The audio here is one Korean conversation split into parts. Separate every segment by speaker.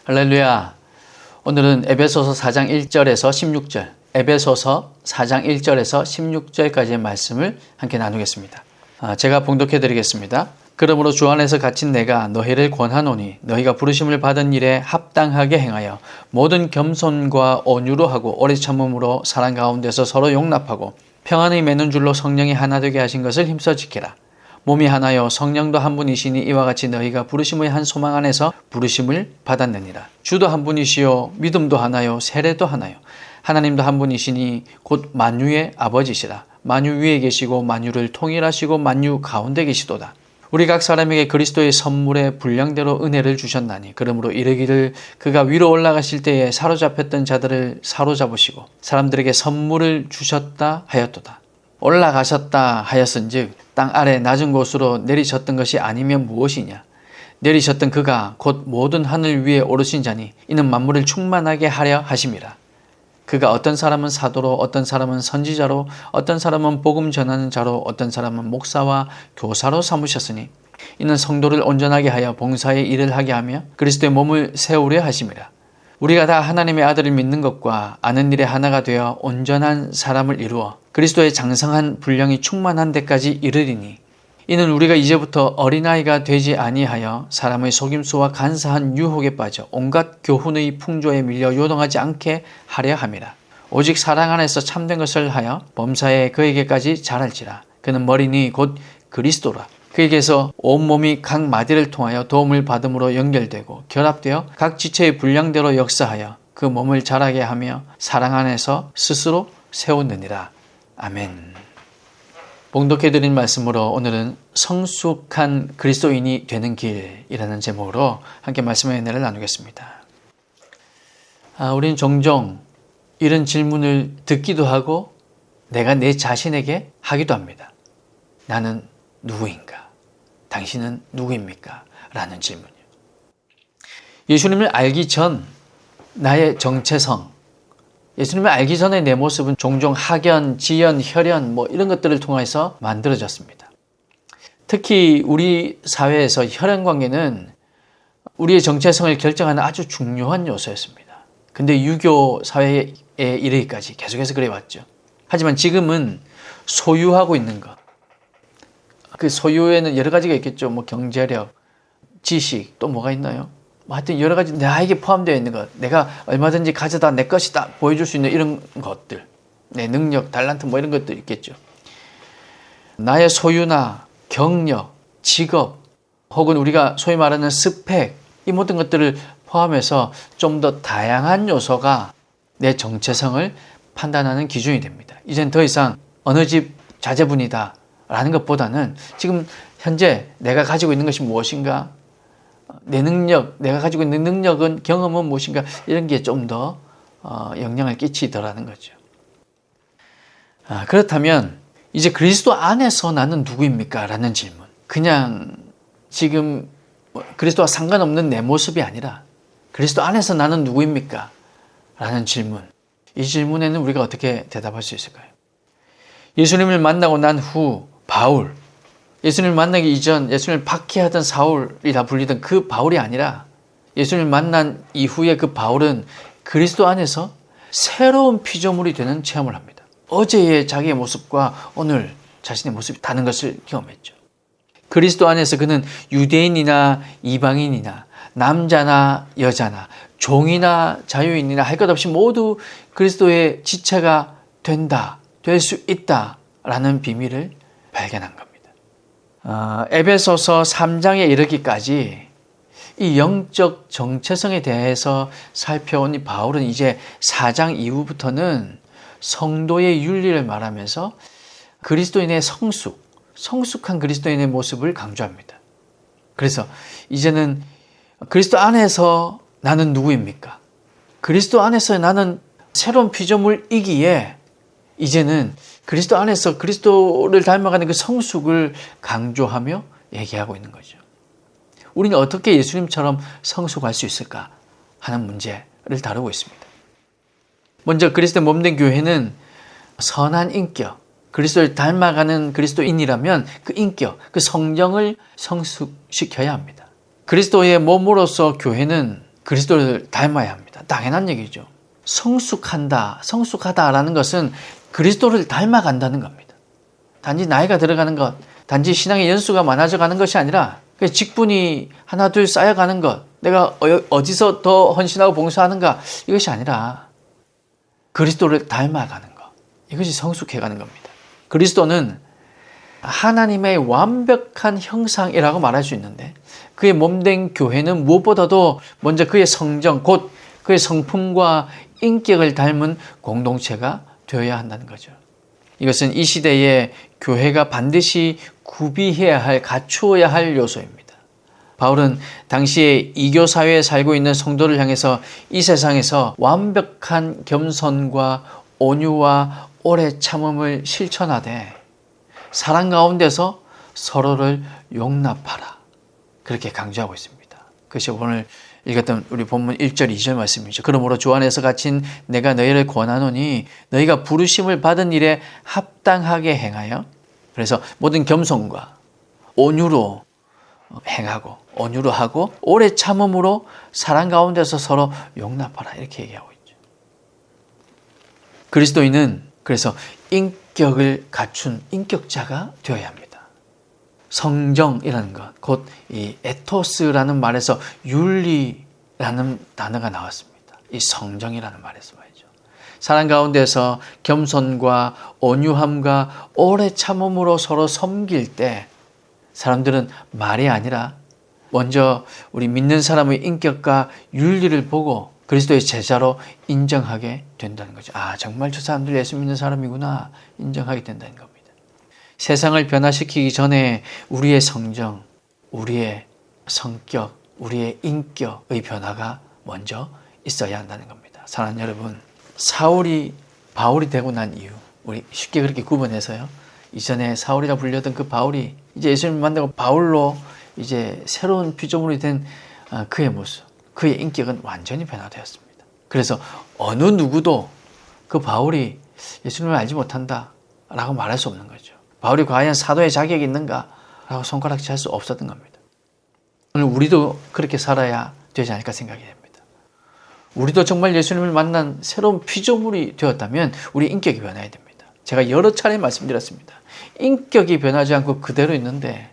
Speaker 1: 할렐루야. 오늘은 에베소서 4장 1절에서 16절, 에베소서 4장 1절에서 16절까지의 말씀을 함께 나누겠습니다. 제가 봉독해 드리겠습니다. 그러므로 주 안에서 갇힌 내가 너희를 권하노니 너희가 부르심을 받은 일에 합당하게 행하여 모든 겸손과 온유로 하고 오래 참음으로 사랑 가운데서 서로 용납하고 평안의 맺는 줄로 성령이 하나 되게 하신 것을 힘써 지키라. 몸이 하나요 성령도 한 분이시니 이와 같이 너희가 부르심의 한 소망 안에서 부르심을 받았느니라. 주도 한 분이시요 믿음도 하나요 세례도 하나요 하나님도 한 분이시니 곧 만유의 아버지시라. 만유 위에 계시고 만유를 통일하시고 만유 가운데 계시도다. 우리 각 사람에게 그리스도의 선물의 분량대로 은혜를 주셨나니 그러므로 이르기를 그가 위로 올라가실 때에 사로잡혔던 자들을 사로잡으시고 사람들에게 선물을 주셨다 하였도다. 올라가셨다 하였은즉 땅 아래 낮은 곳으로 내리셨던 것이 아니면 무엇이냐. 내리셨던 그가 곧 모든 하늘 위에 오르신 자니 이는 만물을 충만하게 하려 하심이라. 그가 어떤 사람은 사도로 어떤 사람은 선지자로 어떤 사람은 복음 전하는 자로 어떤 사람은 목사와 교사로 삼으셨으니 이는 성도를 온전하게 하여 봉사의 일을 하게 하며 그리스도의 몸을 세우려 하심이라. 우리가 다 하나님의 아들을 믿는 것과 아는 일에 하나가 되어 온전한 사람을 이루어 그리스도의 장성한 분량이 충만한 데까지 이르리니 이는 우리가 이제부터 어린아이가 되지 아니하여 사람의 속임수와 간사한 유혹에 빠져 온갖 교훈의 풍조에 밀려 요동하지 않게 하려 함이라. 오직 사랑 안에서 참된 것을 하여 범사에 그에게까지 자랄지라. 그는 머리니 곧 그리스도라. 그에게서 온몸이 각 마디를 통하여 도움을 받음으로 연결되고 결합되어 각 지체의 분량대로 역사하여 그 몸을 자라게 하며 사랑 안에서 스스로 세우느니라. 아멘. 봉독해드린 말씀으로 오늘은 성숙한 그리스도인이 되는 길이라는 제목으로 함께 말씀의 은혜를 나누겠습니다. 우리는 종종 이런 질문을 듣기도 하고 내가 내 자신에게 하기도 합니다. 나는 누구인가? 당신은 누구입니까? 라는 질문이요. 예수님을 알기 전 나의 정체성, 예수님을 알기 전에 내 모습은 종종 학연, 지연, 혈연 이런 것들을 통해서 만들어졌습니다. 특히 우리 사회에서 혈연 관계는 우리의 정체성을 결정하는 아주 중요한 요소였습니다. 근데 유교 사회에 이르기까지 계속해서 그래왔죠. 하지만 지금은 소유하고 있는 것, 그 소유에는 여러 가지가 있겠죠. 경제력, 지식, 또 뭐가 있나요? 하여튼 여러 가지 나에게 포함되어 있는 것, 내가 얼마든지 가져다 내 것이다 보여줄 수 있는 이런 것들, 내 능력, 달란트 이런 것들 있겠죠. 나의 소유나 경력, 직업, 혹은 우리가 소위 말하는 스펙, 이 모든 것들을 포함해서 좀 더 다양한 요소가 내 정체성을 판단하는 기준이 됩니다. 이젠 더 이상 어느 집 자제분이다 라는 것보다는 지금 현재 내가 가지고 있는 것이 무엇인가, 내 능력, 내가 가지고 있는 능력은, 경험은 무엇인가, 이런 게 좀 더 영향을 끼치더라는 거죠. 그렇다면 이제 그리스도 안에서 나는 누구입니까? 라는 질문. 그냥 지금 그리스도와 상관없는 내 모습이 아니라 그리스도 안에서 나는 누구입니까? 라는 질문. 이 질문에는 우리가 어떻게 대답할 수 있을까요? 예수님을 만나고 난 후 바울, 예수님을 만나기 이전 예수님을 박해하던 사울이라 불리던 그 바울이 아니라 예수님을 만난 이후에 그 바울은 그리스도 안에서 새로운 피조물이 되는 체험을 합니다. 어제의 자기의 모습과 오늘 자신의 모습이 다른 것을 경험했죠. 그리스도 안에서 그는 유대인이나 이방인이나 남자나 여자나 종이나 자유인이나 할 것 없이 모두 그리스도의 지체가 된다, 될 수 있다라는 비밀을 발견한 겁니다. 에베소서 3장에 이르기까지 이 영적 정체성에 대해서 살펴온 이 바울은 이제 4장 이후부터는 성도의 윤리를 말하면서 그리스도인의 성숙한 그리스도인의 모습을 강조합니다. 그래서 이제는 그리스도 안에서 나는 누구입니까? 그리스도 안에서 나는 새로운 피조물이기에 이제는 그리스도 안에서 그리스도를 닮아가는 그 성숙을 강조하며 얘기하고 있는 거죠. 우리는 어떻게 예수님처럼 성숙할 수 있을까 하는 문제를 다루고 있습니다. 먼저 그리스도의 몸된 교회는 선한 인격, 그리스도를 닮아가는 그리스도인이라면 그 인격, 그 성령을 성숙시켜야 합니다. 그리스도의 몸으로서 교회는 그리스도를 닮아야 합니다. 당연한 얘기죠. 성숙하다라는 것은 그리스도를 닮아간다는 겁니다. 단지 나이가 들어가는 것, 단지 신앙의 연수가 많아져 가는 것이 아니라 직분이 하나 둘 쌓여가는 것, 내가 어디서 더 헌신하고 봉사하는가, 이것이 아니라 그리스도를 닮아가는 것, 이것이 성숙해가는 겁니다. 그리스도는 하나님의 완벽한 형상이라고 말할 수 있는데, 그의 몸된 교회는 무엇보다도 먼저 그의 성정, 곧 그의 성품과 인격을 닮은 공동체가 되어야 한다는 거죠. 이것은 이 시대에 교회가 반드시 구비해야 할, 갖추어야 할 요소입니다. 바울은 당시에 이교 사회에 살고 있는 성도를 향해서 이 세상에서 완벽한 겸손과 온유와 오래 참음을 실천하되 사랑 가운데서 서로를 용납하라, 그렇게 강조하고 있습니다. 그것이 오늘 읽었던 우리 본문 1절 2절 말씀이죠. 그러므로 주 안에서 갇힌 내가 너희를 권하노니 너희가 부르심을 받은 일에 합당하게 행하여, 그래서 모든 겸손과 온유로 행하고, 온유로 하고 오래 참음으로 사랑 가운데서 서로 용납하라, 이렇게 얘기하고 있죠. 그리스도인은 그래서 인격을 갖춘 인격자가 되어야 합니다. 성정이라는 것, 곧 이 에토스라는 말에서 윤리라는 단어가 나왔습니다. 이 성정이라는 말에서 말이죠. 사랑 가운데서 겸손과 온유함과 오래 참음으로 서로 섬길 때 사람들은 말이 아니라 먼저 우리 믿는 사람의 인격과 윤리를 보고 그리스도의 제자로 인정하게 된다는 거죠. 아, 정말 저 사람들 예수 믿는 사람이구나, 인정하게 된다는 겁니다. 세상을 변화시키기 전에 우리의 성정, 우리의 성격, 우리의 인격의 변화가 먼저 있어야 한다는 겁니다. 사랑하는 여러분, 사울이 바울이 되고 난 이유, 우리 쉽게 그렇게 구분해서요, 이전에 사울이라 불렸던 그 바울이 이제 예수님을 만나고 바울로 이제 새로운 피조물이 된 그의 모습, 그의 인격은 완전히 변화되었습니다. 그래서 어느 누구도 그 바울이 예수님을 알지 못한다 라고 말할 수 없는 거죠. 바울이 과연 사도의 자격이 있는가 라고 손가락질 할 수 없었던 겁니다. 오늘 우리도 그렇게 살아야 되지 않을까 생각이 됩니다. 우리도 정말 예수님을 만난 새로운 피조물이 되었다면 우리 인격이 변해야 됩니다. 제가 여러 차례 말씀드렸습니다. 인격이 변하지 않고 그대로 있는데,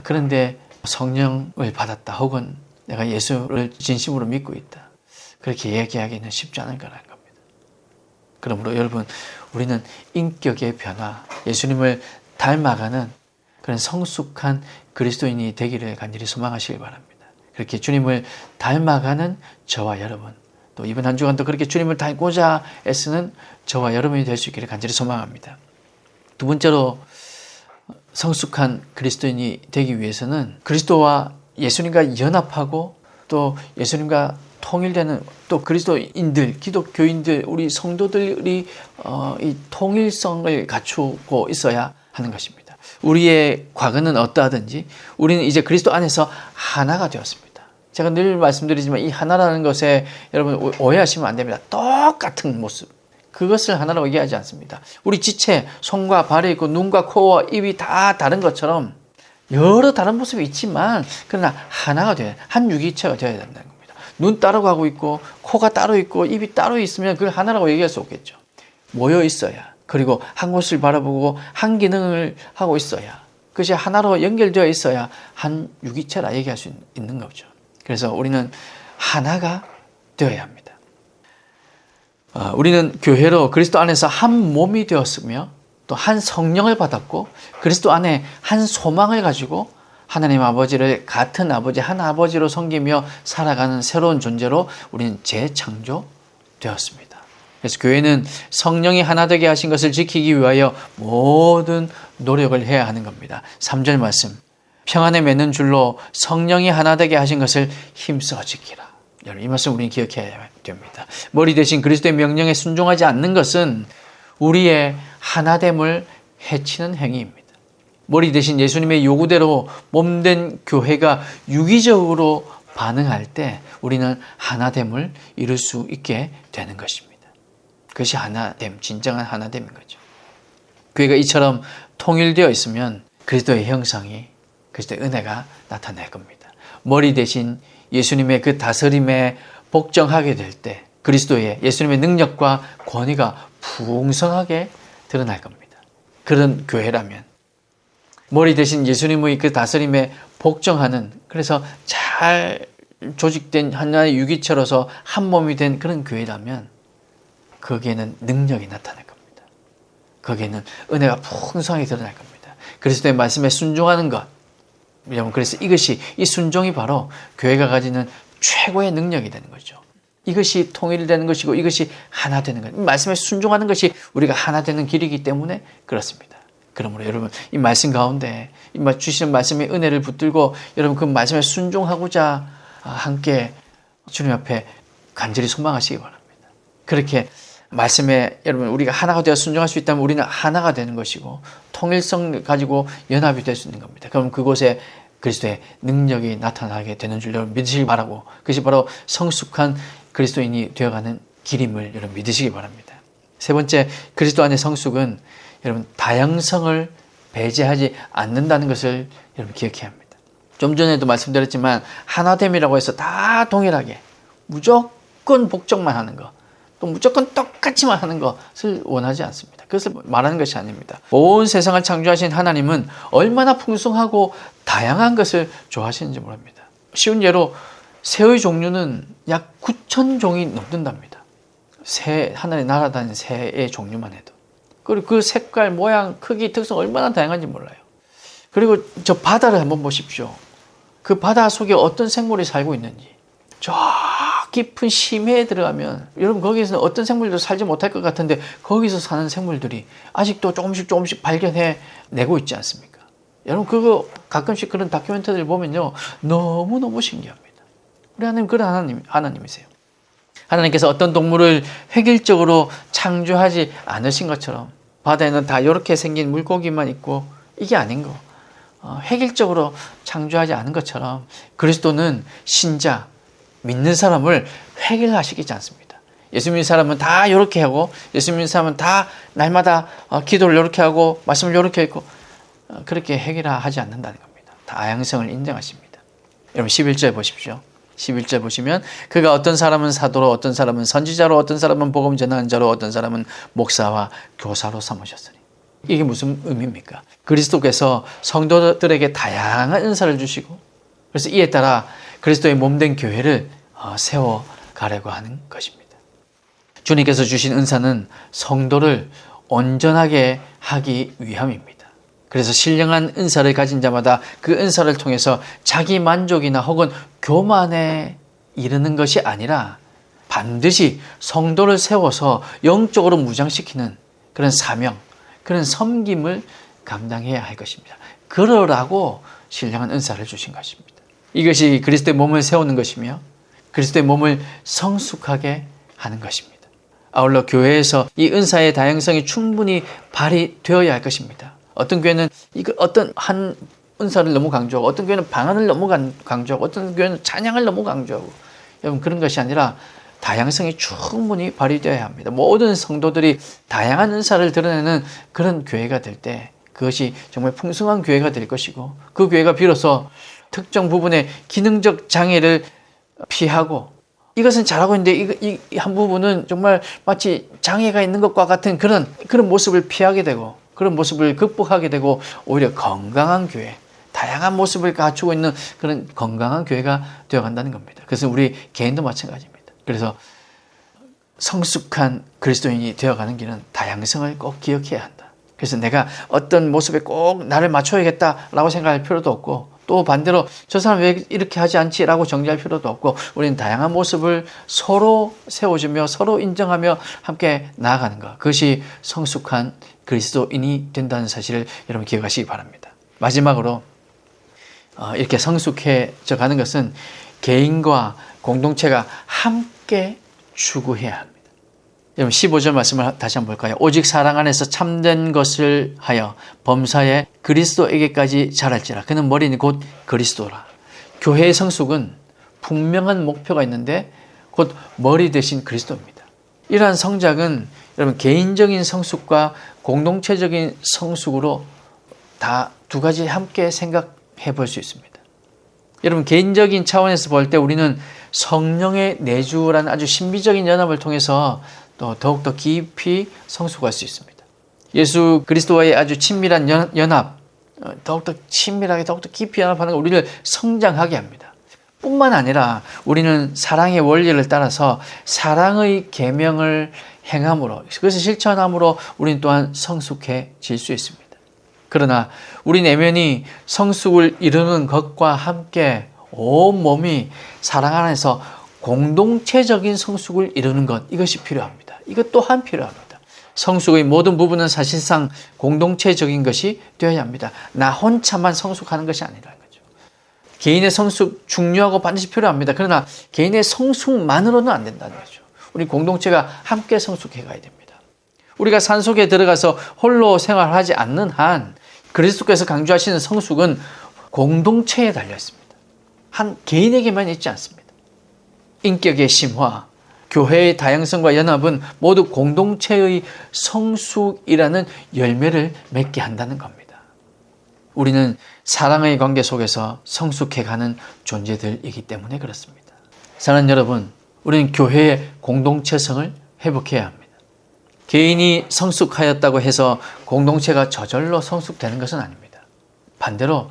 Speaker 1: 그런데 성령을 받았다, 혹은 내가 예수를 진심으로 믿고 있다, 그렇게 얘기하기는 쉽지 않을 거라는 겁니다. 그러므로 여러분, 우리는 인격의 변화, 예수님을 닮아가는 그런 성숙한 그리스도인이 되기를 간절히 소망하시길 바랍니다. 그렇게 주님을 닮아가는 저와 여러분, 또 이번 한 주간도 그렇게 주님을 닮고자 애쓰는 저와 여러분이 될 수 있기를 간절히 소망합니다. 두 번째로 성숙한 그리스도인이 되기 위해서는 그리스도와 예수님과 연합하고 또 예수님과 통일되는, 또 그리스도인들, 기독교인들, 우리 성도들이 이 통일성을 갖추고 있어야 하는 것입니다. 우리의 과거는 어떠하든지 우리는 이제 그리스도 안에서 하나가 되었습니다. 제가 늘 말씀드리지만 이 하나라는 것에 여러분 오해하시면 안 됩니다. 똑같은 모습, 그것을 하나라고 얘기하지 않습니다. 우리 지체, 손과 발이 있고 눈과 코와 입이 다 다른 것처럼 여러 다른 모습이 있지만 그러나 하나가 돼야, 한 유기체가 되어야 된다는 겁니다. 눈 따로 가고 있고 코가 따로 있고 입이 따로 있으면 그걸 하나라고 얘기할 수 없겠죠. 모여 있어야, 그리고 한 곳을 바라보고 한 기능을 하고 있어야, 그것이 하나로 연결되어 있어야 한 유기체라 얘기할 수 있는 거죠. 그래서 우리는 하나가 되어야 합니다. 우리는 교회로 그리스도 안에서 한 몸이 되었으며 또 한 성령을 받았고 그리스도 안에 한 소망을 가지고 하나님 아버지를 같은 아버지, 한 아버지로 섬기며 살아가는 새로운 존재로 우리는 재창조되었습니다. 그래서 교회는 성령이 하나 되게 하신 것을 지키기 위하여 모든 노력을 해야 하는 겁니다. 3절 말씀, 평안에 맺는 줄로 성령이 하나 되게 하신 것을 힘써 지키라. 여러분, 이 말씀 우리는 기억해야 됩니다. 머리 대신 그리스도의 명령에 순종하지 않는 것은 우리의 하나됨을 해치는 행위입니다. 머리 대신 예수님의 요구대로 몸된 교회가 유기적으로 반응할 때 우리는 하나됨을 이룰 수 있게 되는 것입니다. 그것이 하나됨, 진정한 하나됨인 거죠. 교회가 이처럼 통일되어 있으면 그리스도의 형상이, 그리스도의 은혜가 나타날 겁니다. 머리 대신 예수님의 그 다스림의 복종하게 될 때 그리스도의 예수님의 능력과 권위가 풍성하게 드러날 겁니다. 그런 교회라면 머리 대신 예수님의 그 다스림에 복종하는, 그래서 잘 조직된 하나의 유기체로서 한 몸이 된 그런 교회라면 거기에는 능력이 나타날 겁니다. 거기에는 은혜가 풍성하게 드러날 겁니다. 그리스도의 말씀에 순종하는 것, 여러분, 그래서 이 순종이 바로 교회가 가지는 최고의 능력이 되는 거죠. 이것이 통일되는 것이고 이것이 하나 되는 것. 말씀에 순종하는 것이 우리가 하나 되는 길이기 때문에 그렇습니다. 그러므로 여러분, 이 말씀 가운데 주시는 말씀의 은혜를 붙들고 여러분 그 말씀에 순종하고자 함께 주님 앞에 간절히 소망하시기 바랍니다. 그렇게 말씀에 여러분 우리가 하나가 되어 순종할 수 있다면 우리는 하나가 되는 것이고 통일성 가지고 연합이 될 수 있는 겁니다. 그럼 그곳에 그리스도의 능력이 나타나게 되는 줄 여러분 믿으시기 바라고, 그것이 바로 성숙한 그리스도인이 되어가는 길임을 여러분 믿으시기 바랍니다. 세 번째, 그리스도 안의 성숙은 여러분 다양성을 배제하지 않는다는 것을 여러분 기억해야 합니다. 좀 전에도 말씀드렸지만 하나됨이라고 해서 다 동일하게 무조건 복종만 하는 것, 또 무조건 똑같이만 하는 것을 원하지 않습니다. 그것을 말하는 것이 아닙니다. 온 세상을 창조하신 하나님은 얼마나 풍성하고 다양한 것을 좋아하시는지 모릅니다. 쉬운 예로 새의 종류는 약 9,000종이 넘는답니다. 하늘에 날아다니는 새의 종류만 해도. 그리고 그 색깔, 모양, 크기, 특성 얼마나 다양한지 몰라요. 그리고 저 바다를 한번 보십시오. 그 바다 속에 어떤 생물이 살고 있는지. 저 깊은 심해에 들어가면 여러분 거기에서는 어떤 생물도 살지 못할 것 같은데 거기서 사는 생물들이 아직도 조금씩 발견해내고 있지 않습니까? 여러분 그거 가끔씩 그런 다큐멘터리를 보면요 너무너무 신기합니다. 우리 하나님 그런 하나님이세요. 하나님께서 어떤 동물을 획일적으로 창조하지 않으신 것처럼 바다에는 다 이렇게 생긴 물고기만 있고 이게 아닌 거, 획일적으로 창조하지 않은 것처럼 그리스도는 신자, 믿는 사람을 획일화시키지 않습니다. 예수 믿는 사람은 다 이렇게 하고 예수 믿는 사람은 다 날마다 기도를 이렇게 하고 말씀을 이렇게 읽고 그렇게 획일화하지 않는다는 겁니다. 다양성을 인정하십니다. 여러분 11절 보십시오. 11절 보시면 그가 어떤 사람은 사도로, 어떤 사람은 선지자로, 어떤 사람은 복음 전하는 자로, 어떤 사람은 목사와 교사로 삼으셨으니. 이게 무슨 의미입니까? 그리스도께서 성도들에게 다양한 은사를 주시고 그래서 이에 따라 그리스도의 몸된 교회를 세워가려고 하는 것입니다. 주님께서 주신 은사는 성도를 온전하게 하기 위함입니다. 그래서 신령한 은사를 가진 자마다 그 은사를 통해서 자기 만족이나 혹은 교만에 이르는 것이 아니라 반드시 성도를 세워서 영적으로 무장시키는 그런 사명, 그런 섬김을 감당해야 할 것입니다. 그러라고 신령한 은사를 주신 것입니다. 이것이 그리스도의 몸을 세우는 것이며 그리스도의 몸을 성숙하게 하는 것입니다. 아울러 교회에서 이 은사의 다양성이 충분히 발휘되어야 할 것입니다. 어떤 교회는 어떤 한 은사를 너무 강조하고 어떤 교회는 방언을 너무 강조하고 어떤 교회는 찬양을 너무 강조하고 여러분 그런 것이 아니라 다양성이 충분히 발휘되어야 합니다. 모든 성도들이 다양한 은사를 드러내는 그런 교회가 될 때 그것이 정말 풍성한 교회가 될 것이고 그 교회가 비로소 특정 부분의 기능적 장애를 피하고 이것은 잘하고 있는데 이 한 부분은 정말 마치 장애가 있는 것과 같은 그런 모습을 피하게 되고 그런 모습을 극복하게 되고 오히려 건강한 교회, 다양한 모습을 갖추고 있는 그런 건강한 교회가 되어간다는 겁니다. 그래서 우리 개인도 마찬가지입니다. 그래서 성숙한 그리스도인이 되어가는 길은 다양성을 꼭 기억해야 한다. 그래서 내가 어떤 모습에 꼭 나를 맞춰야겠다라고 생각할 필요도 없고 또 반대로 저 사람 왜 이렇게 하지 않지? 라고 정죄할 필요도 없고 우리는 다양한 모습을 서로 세워주며 서로 인정하며 함께 나아가는 것. 그것이 성숙한 그리스도인이 된다는 사실을 여러분 기억하시기 바랍니다. 마지막으로 이렇게 성숙해져 가는 것은 개인과 공동체가 함께 추구해야 합니다. 여러분 15절 말씀을 다시 한번 볼까요? 오직 사랑 안에서 참된 것을 하여 범사에 그리스도에게까지 자랄지라. 그는 머리는 곧 그리스도라. 교회의 성숙은 분명한 목표가 있는데 곧 머리 대신 그리스도입니다. 이러한 성장은 여러분 개인적인 성숙과 공동체적인 성숙으로 다 두 가지 함께 생각해 볼 수 있습니다. 여러분 개인적인 차원에서 볼 때 우리는 성령의 내주라는 아주 신비적인 연합을 통해서 또 더욱더 깊이 성숙할 수 있습니다. 예수 그리스도와의 아주 친밀한 연합, 더욱더 친밀하게 더욱더 깊이 연합하는 것 우리를 성장하게 합니다. 뿐만 아니라 우리는 사랑의 원리를 따라서 사랑의 계명을 행함으로, 그것을 실천함으로 우리는 또한 성숙해질 수 있습니다. 그러나 우리 내면이 성숙을 이루는 것과 함께 온 몸이 사랑 안에서 공동체적인 성숙을 이루는 것, 이것이 필요합니다. 이것 또한 필요합니다. 성숙의 모든 부분은 사실상 공동체적인 것이 되어야 합니다. 나 혼자만 성숙하는 것이 아니라는 거죠. 개인의 성숙 중요하고 반드시 필요합니다. 그러나 개인의 성숙만으로는 안 된다는 거죠. 우리 공동체가 함께 성숙해 가야 됩니다. 우리가 산속에 들어가서 홀로 생활하지 않는 한 그리스도께서 강조하시는 성숙은 공동체에 달려 있습니다. 한 개인에게만 있지 않습니다. 인격의 심화, 교회의 다양성과 연합은 모두 공동체의 성숙이라는 열매를 맺게 한다는 겁니다. 우리는 사랑의 관계 속에서 성숙해가는 존재들이기 때문에 그렇습니다. 사랑하는 여러분, 우리는 교회의 공동체성을 회복해야 합니다. 개인이 성숙하였다고 해서 공동체가 저절로 성숙되는 것은 아닙니다. 반대로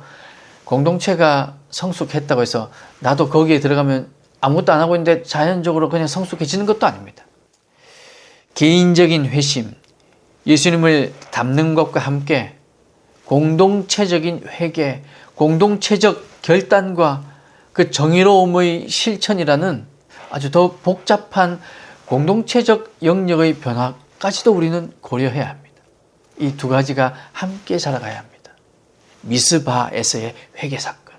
Speaker 1: 공동체가 성숙했다고 해서 나도 거기에 들어가면 아무것도 안 하고 있는데 자연적으로 그냥 성숙해지는 것도 아닙니다. 개인적인 회심, 예수님을 닮는 것과 함께 공동체적인 회개, 공동체적 결단과 그 정의로움의 실천이라는 아주 더 복잡한 공동체적 영역의 변화까지도 우리는 고려해야 합니다. 이 두 가지가 함께 살아가야 합니다. 미스바에서의 회개 사건,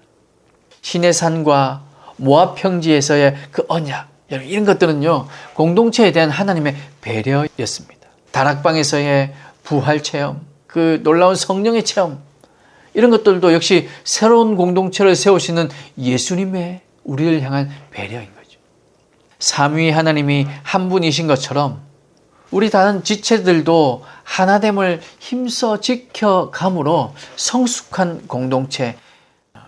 Speaker 1: 시내산과 모압 평지에서의 그 언약, 이런 것들은요 공동체에 대한 하나님의 배려였습니다. 다락방에서의 부활 체험, 그 놀라운 성령의 체험, 이런 것들도 역시 새로운 공동체를 세우시는 예수님의 우리를 향한 배려인 거죠. 삼위 하나님이 한 분이신 것처럼 우리 다른 지체들도 하나됨을 힘써 지켜감으로 성숙한 공동체,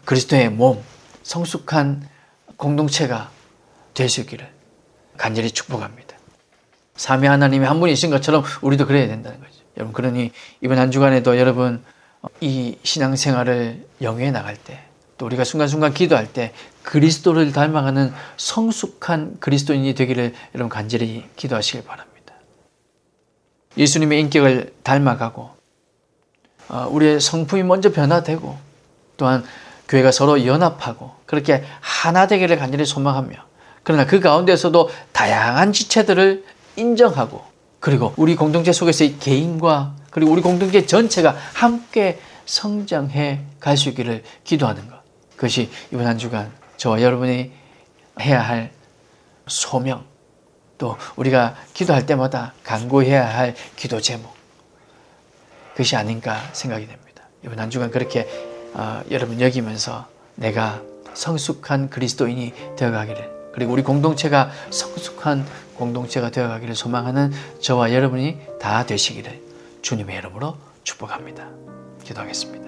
Speaker 1: 그리스도의 몸, 성숙한 공동체가 될 수 있기를 간절히 축복합니다. 삼위 하나님이 한 분이신 것처럼 우리도 그래야 된다는 거죠. 여러분, 그러니 이번 한 주간에도 여러분 이 신앙생활을 영위해 나갈 때, 또 우리가 순간순간 기도할 때 그리스도를 닮아가는 성숙한 그리스도인이 되기를 여러분 간절히 기도하시길 바랍니다. 예수님의 인격을 닮아가고 우리의 성품이 먼저 변화되고 또한 교회가 서로 연합하고 그렇게 하나 되기를 간절히 소망하며, 그러나 그 가운데서도 다양한 지체들을 인정하고, 그리고 우리 공동체 속에서의 개인과 그리고 우리 공동체 전체가 함께 성장해 갈 수 있기를 기도하는 것, 그것이 이번 한 주간 저와 여러분이 해야 할 소명, 또 우리가 기도할 때마다 간구해야 할 기도 제목, 그것이 아닌가 생각이 됩니다. 이번 한 주간 그렇게 여러분 여기면서 내가 성숙한 그리스도인이 되어가기를, 그리고 우리 공동체가 성숙한 공동체가 되어가기를 소망하는 저와 여러분이 다 되시기를 주님의 이름으로 축복합니다. 기도하겠습니다.